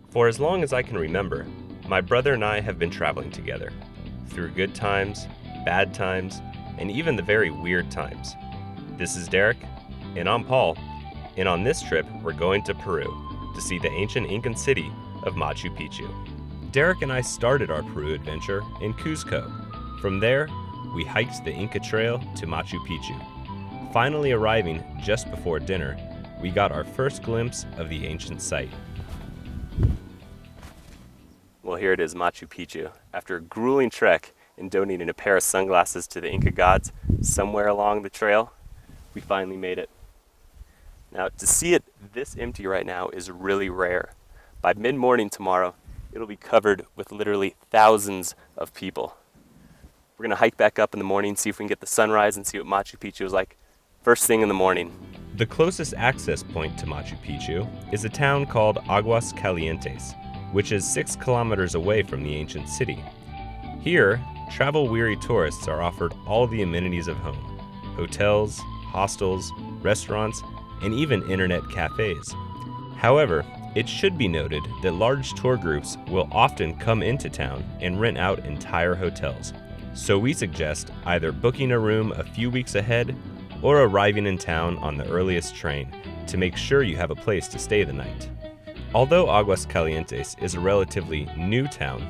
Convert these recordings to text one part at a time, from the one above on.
For as long as I can remember, my brother and I have been traveling together, through good times, bad times, and even the very weird times. This is Derek, and I'm Paul, and on this trip we're going to Peru to see the ancient Incan city of Machu Picchu. Derek and I started our Peru adventure in Cuzco. From there, we hiked the Inca Trail to Machu Picchu. Finally arriving just before dinner, we got our first glimpse of the ancient site. Well, here it is, Machu Picchu. After a grueling trek and donating a pair of sunglasses to the Inca gods somewhere along the trail, we finally made it. Now, to see it this empty right now is really rare. By mid-morning tomorrow, it'll be covered with literally thousands of people. We're gonna hike back up in the morning, see if we can get the sunrise and see what Machu Picchu is like first thing in the morning. The closest access point to Machu Picchu is a town called Aguas Calientes, which is 6 kilometers away from the ancient city. Here, travel-weary tourists are offered all the amenities of home: hotels, hostels, restaurants, and even internet cafes. However, it should be noted that large tour groups will often come into town and rent out entire hotels. So we suggest either booking a room a few weeks ahead or arriving in town on the earliest train to make sure you have a place to stay the night. Although Aguas Calientes is a relatively new town,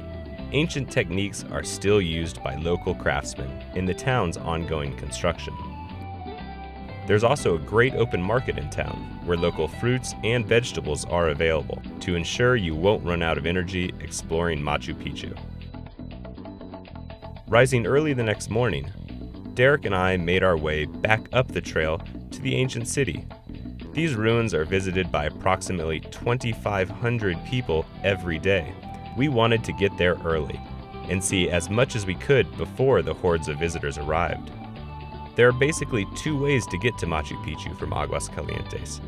ancient techniques are still used by local craftsmen in the town's ongoing construction. There's also a great open market in town where local fruits and vegetables are available to ensure you won't run out of energy exploring Machu Picchu. Rising early the next morning, Derek and I made our way back up the trail to the ancient city. These ruins are visited by approximately 2,500 people every day. We wanted to get there early and see as much as we could before the hordes of visitors arrived. There are basically 2 ways to get to Machu Picchu from Aguas Calientes.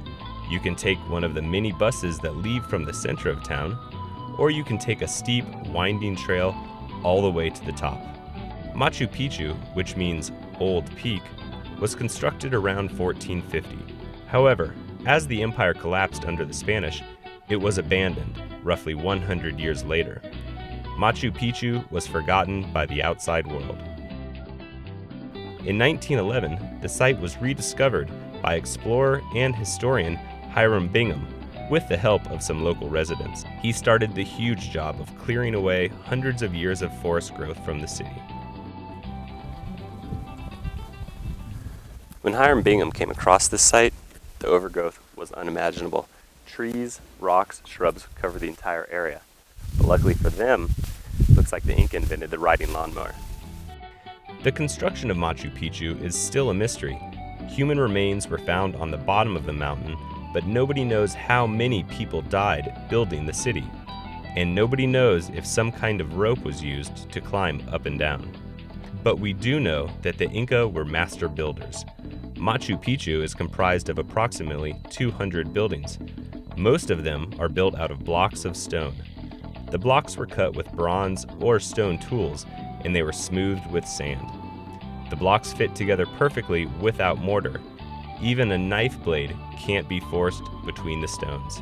You can take one of the mini buses that leave from the center of town, or you can take a steep, winding trail all the way to the top. Machu Picchu, which means Old Peak, was constructed around 1450. However, as the empire collapsed under the Spanish, it was abandoned roughly 100 years later. Machu Picchu was forgotten by the outside world. In 1911, the site was rediscovered by explorer and historian Hiram Bingham with the help of some local residents. He started the huge job of clearing away hundreds of years of forest growth from the city. When Hiram Bingham came across this site, the overgrowth was unimaginable. Trees, rocks, shrubs cover the entire area. But luckily for them, it looks like the Inca invented the riding lawnmower. The construction of Machu Picchu is still a mystery. Human remains were found on the bottom of the mountain, but nobody knows how many people died building the city. And nobody knows if some kind of rope was used to climb up and down. But we do know that the Inca were master builders. Machu Picchu is comprised of approximately 200 buildings. Most of them are built out of blocks of stone. The blocks were cut with bronze or stone tools, and they were smoothed with sand. The blocks fit together perfectly without mortar. Even a knife blade can't be forced between the stones.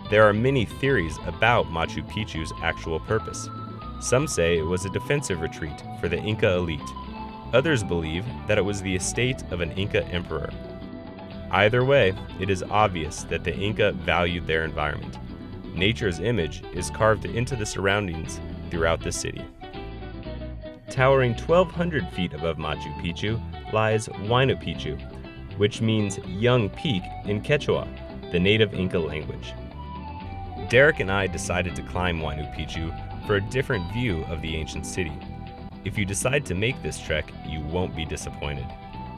There are many theories about Machu Picchu's actual purpose. Some say it was a defensive retreat for the Inca elite. Others believe that it was the estate of an Inca emperor. Either way, it is obvious that the Inca valued their environment. Nature's image is carved into the surroundings throughout the city. Towering 1,200 feet above Machu Picchu lies Huayna Picchu, which means young peak in Quechua, the native Inca language. Derek and I decided to climb Huayna Picchu for a different view of the ancient city. If you decide to make this trek, you won't be disappointed.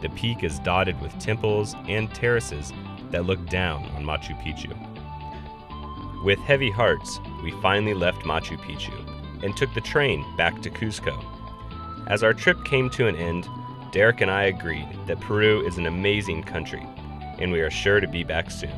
The peak is dotted with temples and terraces that look down on Machu Picchu. With heavy hearts, we finally left Machu Picchu and took the train back to Cuzco. As our trip came to an end, Derek and I agreed that Peru is an amazing country, and we are sure to be back soon.